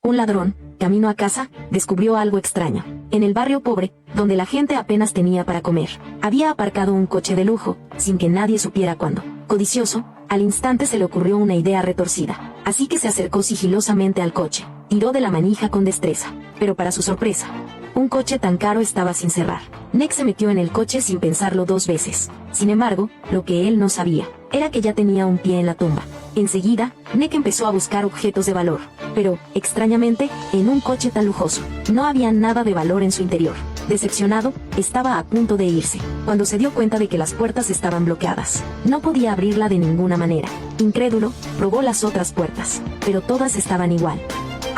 Un ladrón, camino a casa, descubrió algo extraño. En el barrio pobre, donde la gente apenas tenía para comer, había aparcado un coche de lujo, sin que nadie supiera cuándo. Codicioso, al instante se le ocurrió una idea retorcida, así que se acercó sigilosamente al coche, tiró de la manija con destreza, pero para su sorpresa, un coche tan caro estaba sin cerrar. Nick se metió en el coche sin pensarlo 2 veces. Sin embargo, lo que él no sabía, era que ya tenía un pie en la tumba. Enseguida, Nick empezó a buscar objetos de valor, pero, extrañamente, en un coche tan lujoso, no había nada de valor en su interior. Decepcionado, estaba a punto de irse, cuando se dio cuenta de que las puertas estaban bloqueadas. No podía abrirla de ninguna manera. Incrédulo, probó las otras puertas, pero todas estaban igual.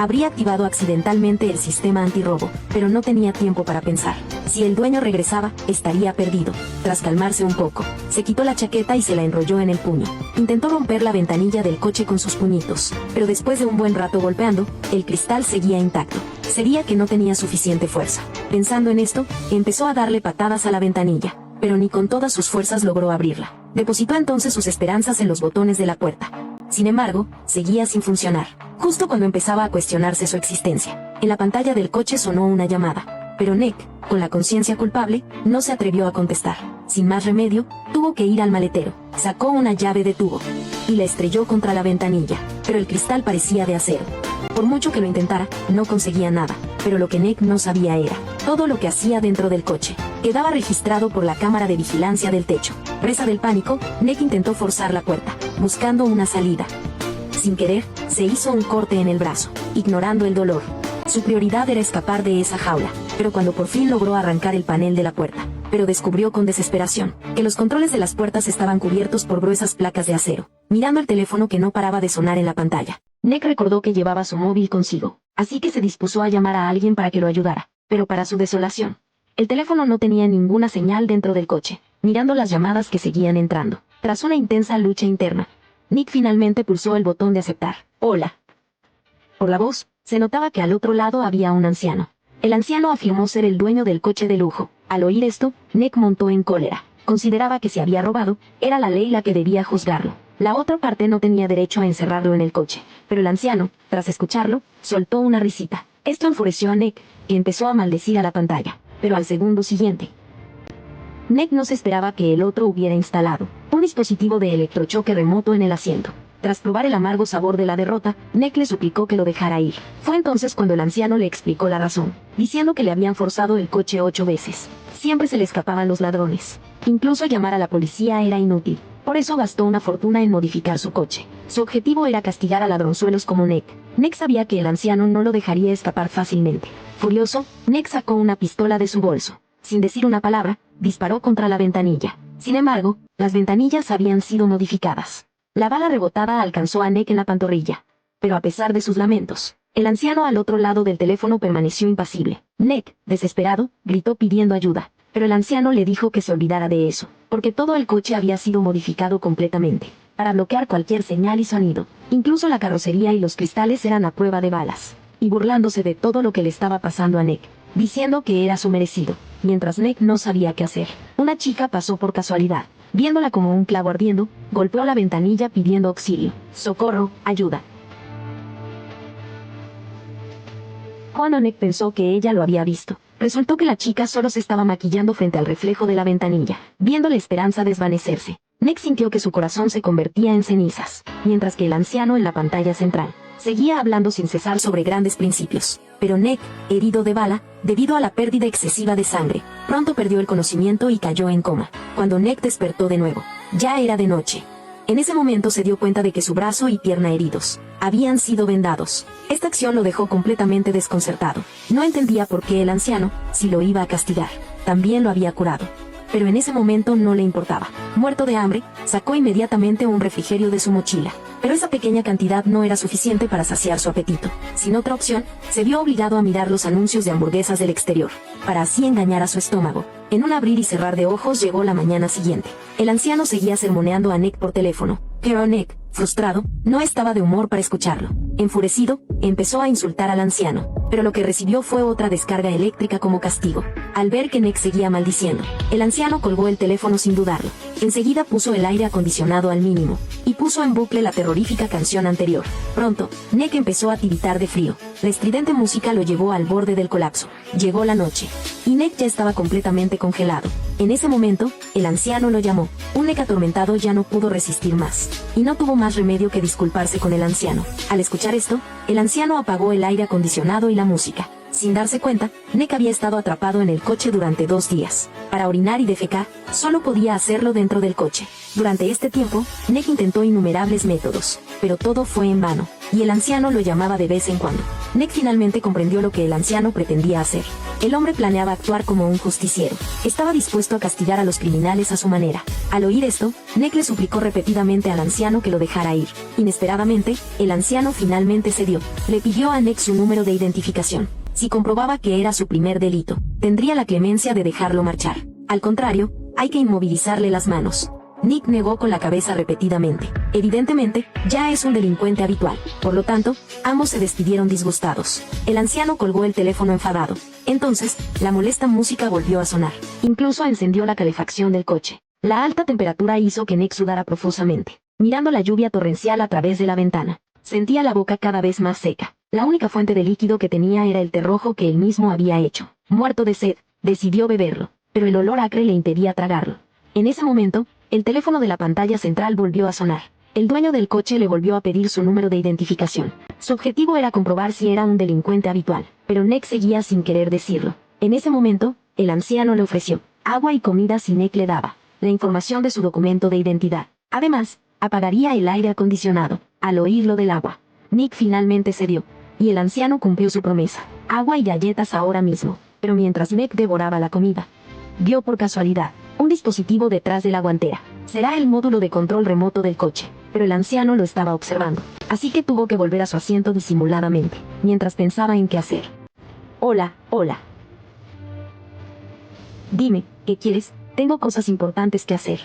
Habría activado accidentalmente el sistema antirrobo, pero no tenía tiempo para pensar. Si el dueño regresaba, estaría perdido. Tras calmarse un poco, se quitó la chaqueta y se la enrolló en el puño. Intentó romper la ventanilla del coche con sus puñitos, pero después de un buen rato golpeando, el cristal seguía intacto. Sería que no tenía suficiente fuerza. Pensando en esto, empezó a darle patadas a la ventanilla, pero ni con todas sus fuerzas logró abrirla. Depositó entonces sus esperanzas en los botones de la puerta. Sin embargo, seguía sin funcionar. Justo cuando empezaba a cuestionarse su existencia, en la pantalla del coche sonó una llamada. Pero Nick, con la conciencia culpable, no se atrevió a contestar. Sin más remedio, tuvo que ir al maletero. Sacó una llave de tubo y la estrelló contra la ventanilla, pero el cristal parecía de acero. Por mucho que lo intentara, no conseguía nada. Pero lo que Nick no sabía era, todo lo que hacía dentro del coche quedaba registrado por la cámara de vigilancia del techo. Presa del pánico, Nick intentó forzar la puerta, buscando una salida. Sin querer, se hizo un corte en el brazo, ignorando el dolor. Su prioridad era escapar de esa jaula, pero cuando por fin logró arrancar el panel de la puerta, pero descubrió con desesperación que los controles de las puertas estaban cubiertos por gruesas placas de acero. Mirando el teléfono que no paraba de sonar en la pantalla, Nick recordó que llevaba su móvil consigo, así que se dispuso a llamar a alguien para que lo ayudara, pero para su desolación, el teléfono no tenía ninguna señal dentro del coche. Mirando las llamadas que seguían entrando, tras una intensa lucha interna, Nick finalmente pulsó el botón de aceptar. Hola. Por la voz, se notaba que al otro lado había un anciano. El anciano afirmó ser el dueño del coche de lujo. Al oír esto, Nick montó en cólera. Consideraba que si había robado, era la ley la que debía juzgarlo. La otra parte no tenía derecho a encerrarlo en el coche. Pero el anciano, tras escucharlo, soltó una risita. Esto enfureció a Nick, que empezó a maldecir a la pantalla. Pero al segundo siguiente, Nick no se esperaba que el otro hubiera instalado un dispositivo de electrochoque remoto en el asiento. Tras probar el amargo sabor de la derrota, Nick le suplicó que lo dejara ir. Fue entonces cuando el anciano le explicó la razón, diciendo que le habían forzado el coche 8 veces. Siempre se le escapaban los ladrones. Incluso llamar a la policía era inútil. Por eso gastó una fortuna en modificar su coche. Su objetivo era castigar a ladronzuelos como Nick. Nick sabía que el anciano no lo dejaría escapar fácilmente. Furioso, Nick sacó una pistola de su bolso. Sin decir una palabra, disparó contra la ventanilla. Sin embargo, las ventanillas habían sido modificadas. La bala rebotada alcanzó a Nick en la pantorrilla. Pero a pesar de sus lamentos, el anciano al otro lado del teléfono permaneció impasible. Nick, desesperado, gritó pidiendo ayuda. Pero el anciano le dijo que se olvidara de eso, porque todo el coche había sido modificado completamente, para bloquear cualquier señal y sonido. Incluso la carrocería y los cristales eran a prueba de balas. Y burlándose de todo lo que le estaba pasando a Nick, diciendo que era su merecido. Mientras Nick no sabía qué hacer, una chica pasó por casualidad. Viéndola como un clavo ardiendo, golpeó la ventanilla pidiendo auxilio. ¡Socorro! ¡Ayuda! Cuando Nick pensó que ella lo había visto, resultó que la chica solo se estaba maquillando frente al reflejo de la ventanilla. Viendo la esperanza desvanecerse, Nick sintió que su corazón se convertía en cenizas, mientras que el anciano en la pantalla central seguía hablando sin cesar sobre grandes principios. Pero Nick, herido de bala, debido a la pérdida excesiva de sangre, pronto perdió el conocimiento y cayó en coma. Cuando Nick despertó de nuevo, ya era de noche. En ese momento se dio cuenta de que su brazo y pierna heridos habían sido vendados. Esta acción lo dejó completamente desconcertado. No entendía por qué el anciano, si lo iba a castigar, también lo había curado. Pero en ese momento no le importaba. Muerto de hambre, sacó inmediatamente un refrigerio de su mochila. Pero esa pequeña cantidad no era suficiente para saciar su apetito. Sin otra opción, se vio obligado a mirar los anuncios de hamburguesas del exterior, para así engañar a su estómago. En un abrir y cerrar de ojos llegó la mañana siguiente. El anciano seguía sermoneando a Nick por teléfono. Pero Nick, Frustrado, no estaba de humor para escucharlo. Enfurecido, empezó a insultar al anciano, pero lo que recibió fue otra descarga eléctrica como castigo. Al ver que Nick seguía maldiciendo, el anciano colgó el teléfono sin dudarlo. Enseguida puso el aire acondicionado al mínimo, y puso en bucle la terrorífica canción anterior. Pronto, Nick empezó a tiritar de frío. La estridente música lo llevó al borde del colapso. Llegó la noche, y Nick ya estaba completamente congelado. En ese momento, el anciano lo llamó. Un Nick atormentado ya no pudo resistir más, y no tuvo más remedio que disculparse con el anciano. Al escuchar esto, el anciano apagó el aire acondicionado y la música. Sin darse cuenta, Nick había estado atrapado en el coche durante 2 días. Para orinar y defecar, solo podía hacerlo dentro del coche. Durante este tiempo, Nick intentó innumerables métodos, pero todo fue en vano, y el anciano lo llamaba de vez en cuando. Nick finalmente comprendió lo que el anciano pretendía hacer. El hombre planeaba actuar como un justiciero. Estaba dispuesto a castigar a los criminales a su manera. Al oír esto, Nick le suplicó repetidamente al anciano que lo dejara ir. Inesperadamente, el anciano finalmente cedió. Le pidió a Nick su número de identificación. Si comprobaba que era su primer delito, tendría la clemencia de dejarlo marchar. Al contrario, hay que inmovilizarle las manos. Nick negó con la cabeza repetidamente. Evidentemente, ya es un delincuente habitual. Por lo tanto, ambos se despidieron disgustados. El anciano colgó el teléfono enfadado. Entonces, la molesta música volvió a sonar. Incluso encendió la calefacción del coche. La alta temperatura hizo que Nick sudara profusamente. Mirando la lluvia torrencial a través de la ventana, sentía la boca cada vez más seca. La única fuente de líquido que tenía era el té rojo que él mismo había hecho. Muerto de sed, decidió beberlo, pero el olor acre le impedía tragarlo. En ese momento, el teléfono de la pantalla central volvió a sonar. El dueño del coche le volvió a pedir su número de identificación. Su objetivo era comprobar si era un delincuente habitual, pero Nick seguía sin querer decirlo. En ese momento, el anciano le ofreció agua y comida si Nick le daba la información de su documento de identidad. Además, apagaría el aire acondicionado. Al oír lo del agua, Nick finalmente cedió, y el anciano cumplió su promesa. Agua y galletas ahora mismo. Pero mientras Nick devoraba la comida, vio por casualidad un dispositivo detrás de la guantera. Será el módulo de control remoto del coche, pero el anciano lo estaba observando, así que tuvo que volver a su asiento disimuladamente, mientras pensaba en qué hacer. Hola. Dime, ¿qué quieres? Tengo cosas importantes que hacer.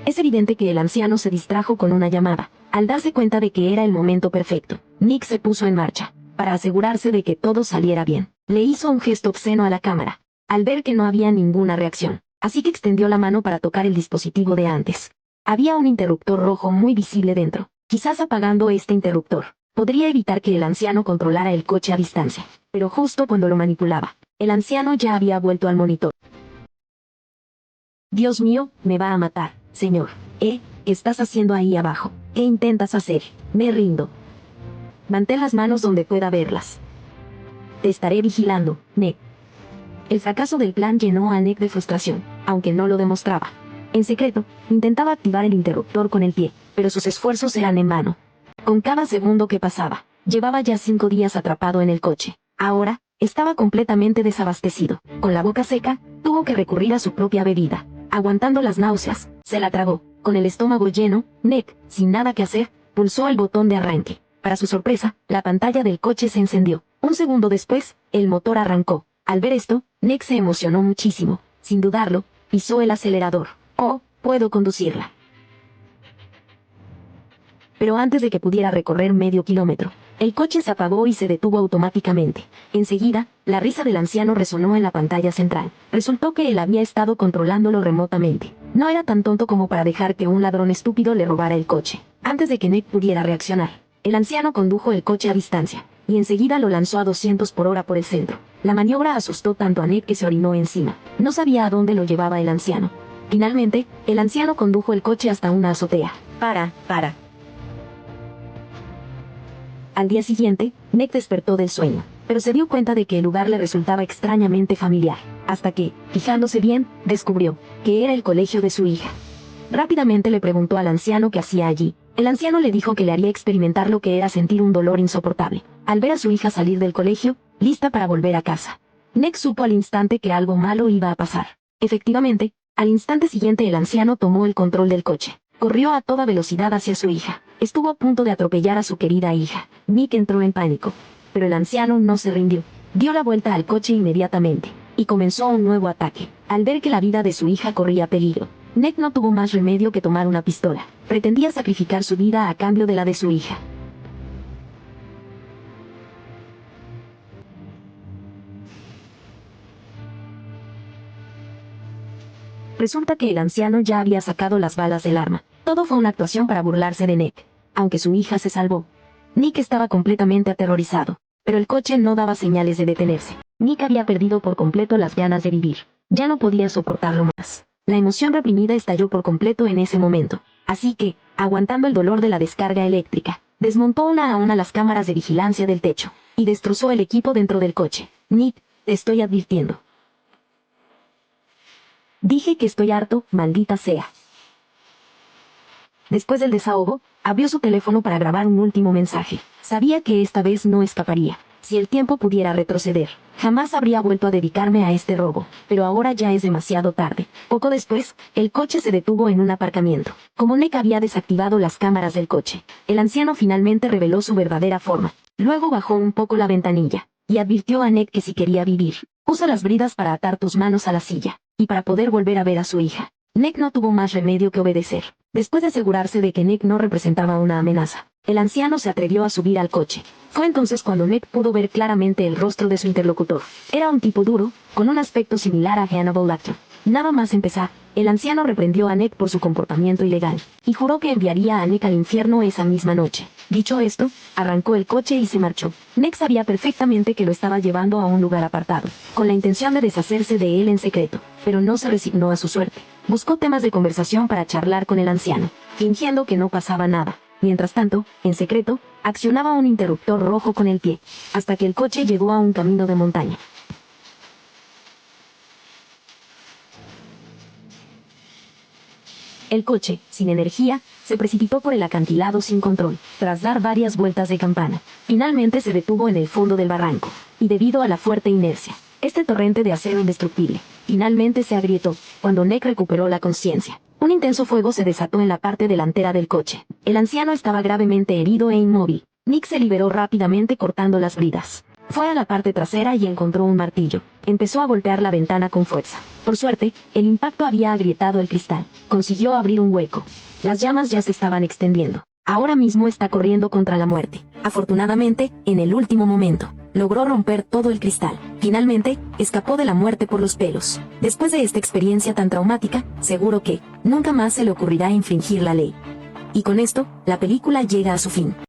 Es evidente que el anciano se distrajo con una llamada. Al darse cuenta de que era el momento perfecto, Nick se puso en marcha. Para asegurarse de que todo saliera bien, le hizo un gesto obsceno a la cámara, al ver que no había ninguna reacción. Así que extendió la mano para tocar el dispositivo de antes. Había un interruptor rojo muy visible dentro. Quizás apagando este interruptor podría evitar que el anciano controlara el coche a distancia. Pero justo cuando lo manipulaba, el anciano ya había vuelto al monitor. Dios mío, me va a matar, señor. ¿Qué estás haciendo ahí abajo? ¿Qué intentas hacer? Me rindo. Mantén las manos donde pueda verlas. Te estaré vigilando, Nick. El fracaso del plan llenó a Nick de frustración, aunque no lo demostraba. En secreto, intentaba activar el interruptor con el pie, pero sus esfuerzos eran en vano. Con cada segundo que pasaba, llevaba ya 5 días atrapado en el coche. Ahora, estaba completamente desabastecido. Con la boca seca, tuvo que recurrir a su propia bebida. Aguantando las náuseas, se la tragó. Con el estómago lleno, Nick, sin nada que hacer, pulsó el botón de arranque. Para su sorpresa, la pantalla del coche se encendió. Un segundo después, el motor arrancó. Al ver esto, Nick se emocionó muchísimo. Sin dudarlo, pisó el acelerador. Oh, puedo conducirla. Pero antes de que pudiera recorrer medio kilómetro, el coche se apagó y se detuvo automáticamente. Enseguida, la risa del anciano resonó en la pantalla central. Resultó que él había estado controlándolo remotamente. No era tan tonto como para dejar que un ladrón estúpido le robara el coche. Antes de que Nick pudiera reaccionar, el anciano condujo el coche a distancia, y enseguida lo lanzó a 200 por hora por el centro. La maniobra asustó tanto a Nick que se orinó encima. No sabía a dónde lo llevaba el anciano. Finalmente, el anciano condujo el coche hasta una azotea. Para. Al día siguiente, Nick despertó del sueño, pero se dio cuenta de que el lugar le resultaba extrañamente familiar, hasta que, fijándose bien, descubrió que era el colegio de su hija. Rápidamente le preguntó al anciano qué hacía allí. El anciano le dijo que le haría experimentar lo que era sentir un dolor insoportable, al ver a su hija salir del colegio, lista para volver a casa. Nick supo al instante que algo malo iba a pasar. Efectivamente, al instante siguiente el anciano tomó el control del coche. Corrió a toda velocidad hacia su hija. Estuvo a punto de atropellar a su querida hija. Nick entró en pánico. Pero el anciano no se rindió. Dio la vuelta al coche inmediatamente, y comenzó un nuevo ataque. Al ver que la vida de su hija corría peligro, Nick no tuvo más remedio que tomar una pistola. Pretendía sacrificar su vida a cambio de la de su hija. Resulta que el anciano ya había sacado las balas del arma. Todo fue una actuación para burlarse de Nick. Aunque su hija se salvó. Nick estaba completamente aterrorizado, pero el coche no daba señales de detenerse. Nick había perdido por completo las ganas de vivir. Ya no podía soportarlo más. La emoción reprimida estalló por completo en ese momento. Así que, aguantando el dolor de la descarga eléctrica, desmontó una a una las cámaras de vigilancia del techo, y destrozó el equipo dentro del coche. Nick, te estoy advirtiendo. Dije que estoy harto, maldita sea. Después del desahogo, abrió su teléfono para grabar un último mensaje. Sabía que esta vez no escaparía. Si el tiempo pudiera retroceder, jamás habría vuelto a dedicarme a este robo. Pero ahora ya es demasiado tarde. Poco después, el coche se detuvo en un aparcamiento. Como Nick había desactivado las cámaras del coche, el anciano finalmente reveló su verdadera forma. Luego bajó un poco la ventanilla, y advirtió a Nick que si quería vivir, usa las bridas para atar tus manos a la silla, y para poder volver a ver a su hija. Nick no tuvo más remedio que obedecer. Después de asegurarse de que Nick no representaba una amenaza, el anciano se atrevió a subir al coche. Fue entonces cuando Nick pudo ver claramente el rostro de su interlocutor. Era un tipo duro, con un aspecto similar a Hannibal Lecter. Nada más empezar, el anciano reprendió a Nick por su comportamiento ilegal, y juró que enviaría a Nick al infierno esa misma noche. Dicho esto, arrancó el coche y se marchó. Nick sabía perfectamente que lo estaba llevando a un lugar apartado, con la intención de deshacerse de él en secreto, pero no se resignó a su suerte. Buscó temas de conversación para charlar con el anciano, fingiendo que no pasaba nada. Mientras tanto, en secreto, accionaba un interruptor rojo con el pie, hasta que el coche llegó a un camino de montaña. El coche, sin energía, se precipitó por el acantilado sin control. Tras dar varias vueltas de campana, finalmente se detuvo en el fondo del barranco, y debido a la fuerte inercia, este torrente de acero indestructible, finalmente se agrietó, cuando Nick recuperó la conciencia. Un intenso fuego se desató en la parte delantera del coche. El anciano estaba gravemente herido e inmóvil. Nick se liberó rápidamente cortando las bridas. Fue a la parte trasera y encontró un martillo. Empezó a golpear la ventana con fuerza. Por suerte, el impacto había agrietado el cristal. Consiguió abrir un hueco. Las llamas ya se estaban extendiendo. Ahora mismo está corriendo contra la muerte. Afortunadamente, en el último momento, logró romper todo el cristal. Finalmente, escapó de la muerte por los pelos. Después de esta experiencia tan traumática, seguro que nunca más se le ocurrirá infringir la ley. Y con esto, la película llega a su fin.